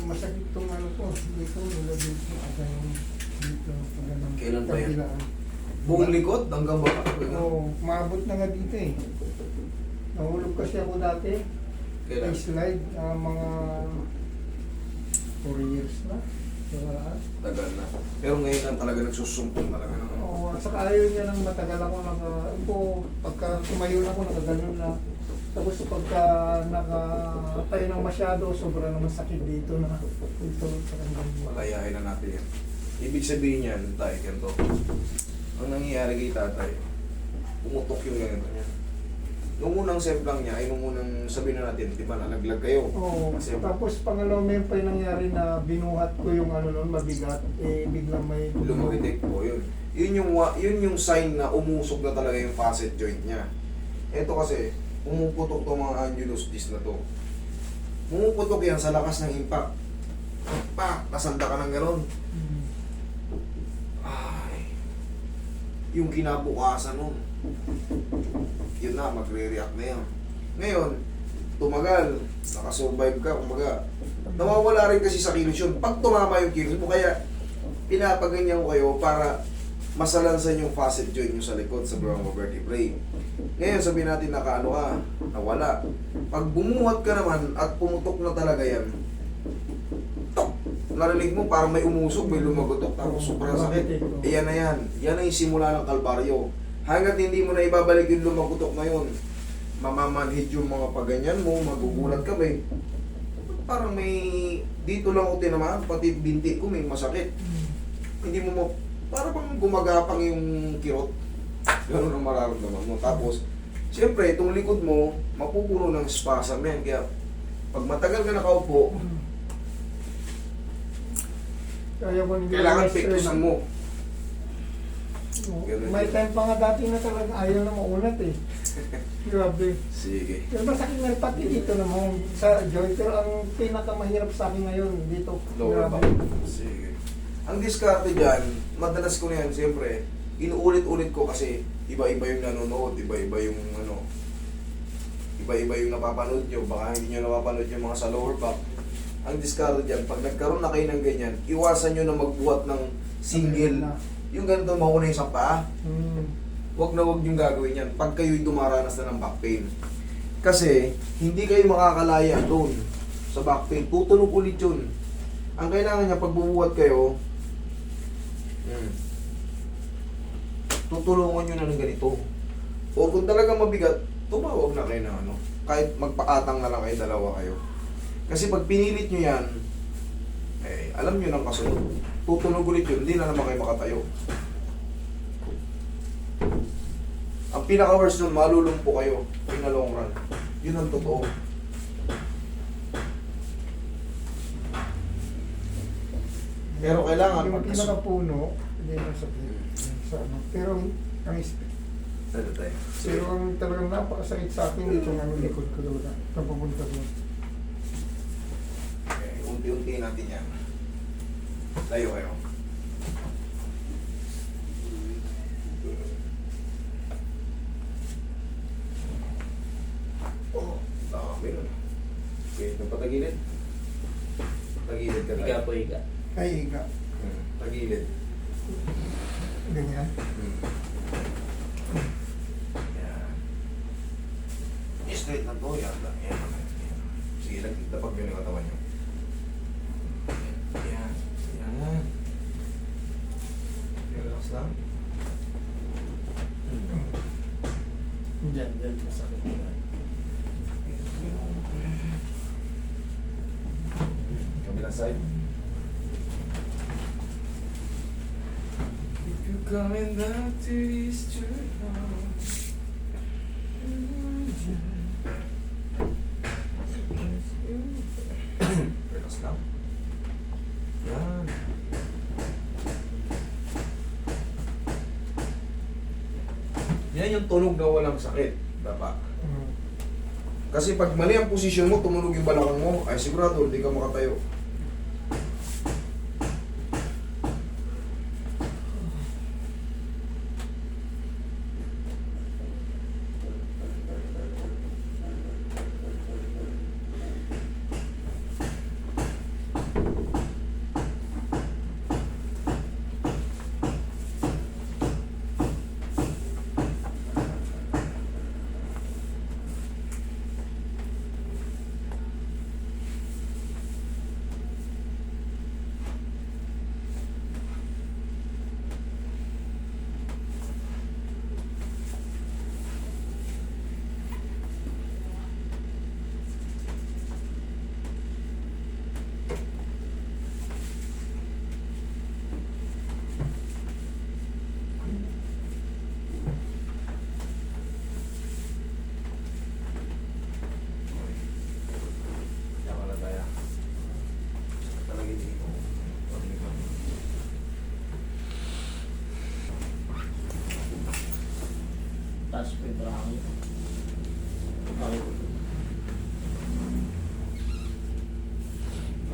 masakit tong ano ko, dito, mula dito, at yung dito, pag Kailan pa yan? kabilaan. Buong likod hanggang baba. Oo, maabot na nga dito eh. Nahulog kasi ako dati, Kailan? slide, mga 4 years na. Diba? Tagal na. Pero ngayon lang talaga nagsusumpong talaga na. Oo, at saka ayaw niya nang matagal ako pagka tumayo na ako, nakaganon na. Tapos pagka nakatayo ng masyado, sobra naman sakit dito na. Dito sa kanyang Palayain na natin yan. Ibig sabihin yan, tayo, ganito. Ang nangyayari kay tatay, pumutok yung ganito niya. Nung unang semplang niya, ay nung unang sabihin na natin, di ba nalaglag kayo? Oo, Kasi tapos pangalawa may pa yung nangyari na binuhat ko yung ano nun, mabigat, biglang may lumagitik po yun. Yun yung sign na umusog na talaga yung facet joint niya. Ito kasi, pumuputok to mga annulus disc na to. Pumuputok yan sa lakas ng impact. Nasanda ka ng gano'n. Hmm. Ay, yung kinabukasan nun, yun na, magre-react na yan. Ngayon, tumagal, nakasurvive ka, kumbaga, nawawala rin kasi sa kilos yun. Pag tumama yung kilos mo, kaya pinapaganyan ko kayo para masalansan yung facet joint nyo sa likod, sa broncho vertebrae. Ngayon, sabihin natin nakaano ka, nawala. Pag bumuhat ka naman at pumutok na talaga yan, tok! Narinig mo, parang may umusog, may lumagotok, tapos sobrang sakit. Iyan na yan. Yan ay simula ng kalbaryo. Hanggat hindi mo na ibabalik yung lumagotok na yun, mamamanhid yung mga paganyan mo, magugulat ka may parang may dito lang ako tinamaan, pati binti ko may masakit. Hindi mo para bang gumagapang yung kirot. Ganun ang mararamdaman mo. Tapos, siyempre, itong likod mo, mapupuno ng spasm yan. Kaya, pag matagal ka nakaupo, Kaya mo hindi kailangan na-stress. piktusan mo. Oo. May time pa nga dati na talaga ayaw na maunat eh. Grabe. Sige. Pero masakit na rin pati dito naman sa joint. Pero ang pinakamahirap sa akin ngayon, dito. Lower back. Sige. Ang diskarte dyan, madalas ko na yan, siyempre, inuulit-ulit ko kasi iba-iba yung nanonood, iba-iba yung ano, iba-iba yung napapanood nyo, baka hindi nyo napapanood yung mga sa lower back. Ang diskarte dyan, pag nagkaroon na kayo ng ganyan, iwasan nyo na magbuhat ng single. Yung ganito, mauna yung sa paa. Huwag na huwag yung gagawin yan pag kayo'y dumaranas na ng back pain. Kasi, hindi kayo makakalaya doon sa back pain. Tutulog ulit yun. Ang kailangan niya, pag bubuhat kayo, tutulungan nyo na ng ganito. O kung talagang mabigat, tumawag na kayo na ano. Kahit magpaatang na lang kayo, dalawa kayo. Kasi pag pinilit nyo yan, eh, alam nyo ng kasunod. Tutunog ulit yun, hindi na naman kayo makatayo. Ang pinaka-worst nun, malulumpo kayo in the long run. Yun ang totoo. Pero kailangan Yung pinakapuno, hindi na sakit. Sa ano. Pero ang Ano tayo? pero ang talagang napakasakit sa akin dito ng likod ko talaga. Napapunta ko. Okay, unti-unti natin yan. Tayo kayo. Oh, dami nun. Okay, napatagilid. Tagilid ka tayo. Higa po, higa. Ay, higa. Tagilid. Ganyan. Yan. Straight lang to. Yan lang. Yan lang. Yan. Sige, dapat yun yung katawan nyo. Yan. Yan. Relax lang. Diyan, masakit. Kabilang side. If you're coming back to this truth now. Relax lang. Yan. Yan yung tunog na walang sakit. Dapat. Kasi pag mali ang posisyon mo, tumunog yung balakang mo, ay sigurado hindi ka makatayo.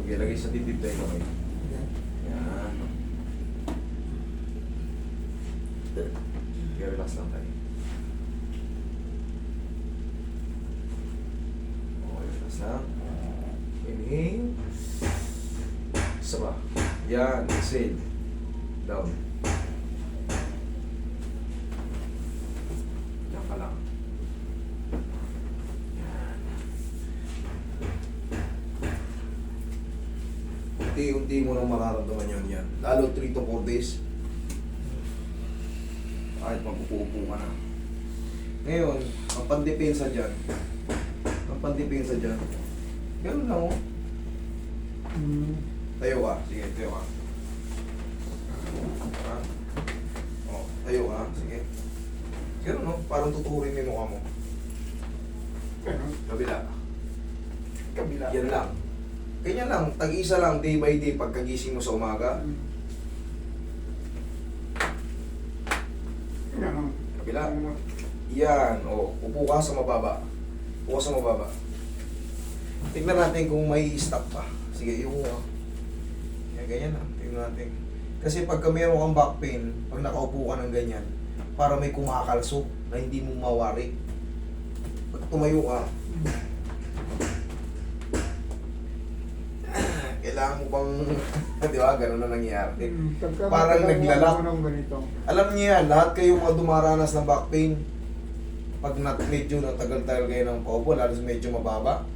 Okay, lagay sa dibdib tayo kamay. Yan. Okay, relax lang tayo. Okay, relax lang. Inhale. Isa pa. Yan, exhale. Down. Diyan ka lang. Yan. Unti-unti mo nang mararamdaman yun yan. Lalo 3 to 4 days. Kahit magpupupo ka na. Ngayon, ang pandepensa dyan. Ganun lang oh. Tayo ka. Sige, tayo ka. Oh, tayo ka. Sige. Ganun oh. Parang tuturin mo yung mukha mo. Kabila. Yan lang. Ganyan lang. Tag-isa lang day by day pagkagising mo sa umaga. Kabila. Yan. O, upo ka sa mababa. Upo ka sa mababa. Tignan natin kung may stop pa. Sige, yung yan, ganyan lang. Tignan natin. Kasi pagka meron kang back pain, pag nakaupo ka ng ganyan, para may kumakalso na hindi mo mawari. Pag tumayo ka, kailangan mo bang, di ba, gano'n na nangyayari. Parang naglalak. Alam niyo yan, lahat kayo mga dumaranas ng back pain, pag medyo natagal-tagal kayo ng paupo, lalo medyo mababa,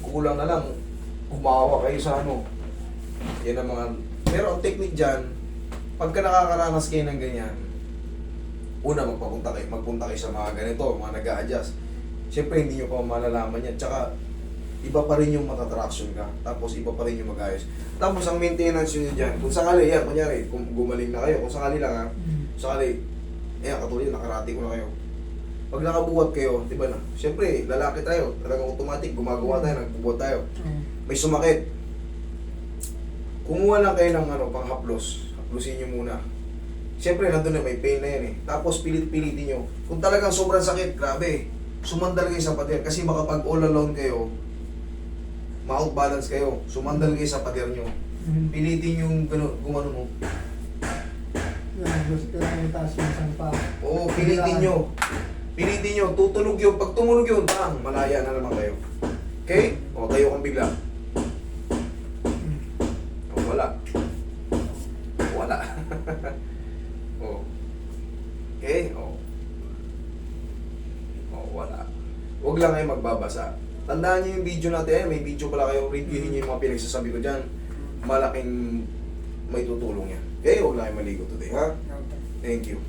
kulang na lang, umawa kayo sa ano. Yan ang mga, pero ang technique dyan, pagka nakakaranas kayo ng ganyan, una magpunta kayo sa mga ganito, mga nag-a-adjust. Siyempre hindi nyo pa malalaman yan, tsaka iba pa rin yung matatraction ka, tapos iba pa rin yung mag-ayos. Tapos ang maintenance nyo dyan, kung sakali, yan, kunyari, kung gumaling na kayo, kung sakali lang ha, kung sakali, ayan, katulad yun, nakarati ko na kayo. Pag nakabuhat kayo, di ba na, siyempre, lalaki tayo, talagang automatic, gumagawa tayo, nagbubuhat tayo. May sumakit. Kumuha lang kayo ng panghaplos. Haplosin nyo muna. Siyempre, nandun na may pain na yan eh. Tapos pilit-pilitin nyo. Kung talagang sobrang sakit, grabe. Sumandal kayo sa pader. Kasi baka pag all alone kayo, ma-outbalance kayo. Sumandal kayo sa pader nyo. Pilitin yung gumano mo. Oo, pilitin nyo. Pilitin nyo. Tutulog yun. Pag tumunog yun, bang, malaya na naman kayo. Okay? O, tayo kang bigla. Wala. Oh. Okay? Oh. Oh, wala. Huwag lang kayo magbabasa. Tandaan niyo yung video natin. May video pala kayo. Reviewin niyo yung mga pinagsasabi ko dyan. Malaking may tutulong yan. Okay? Huwag lang kayo maligo today, ha? Thank you.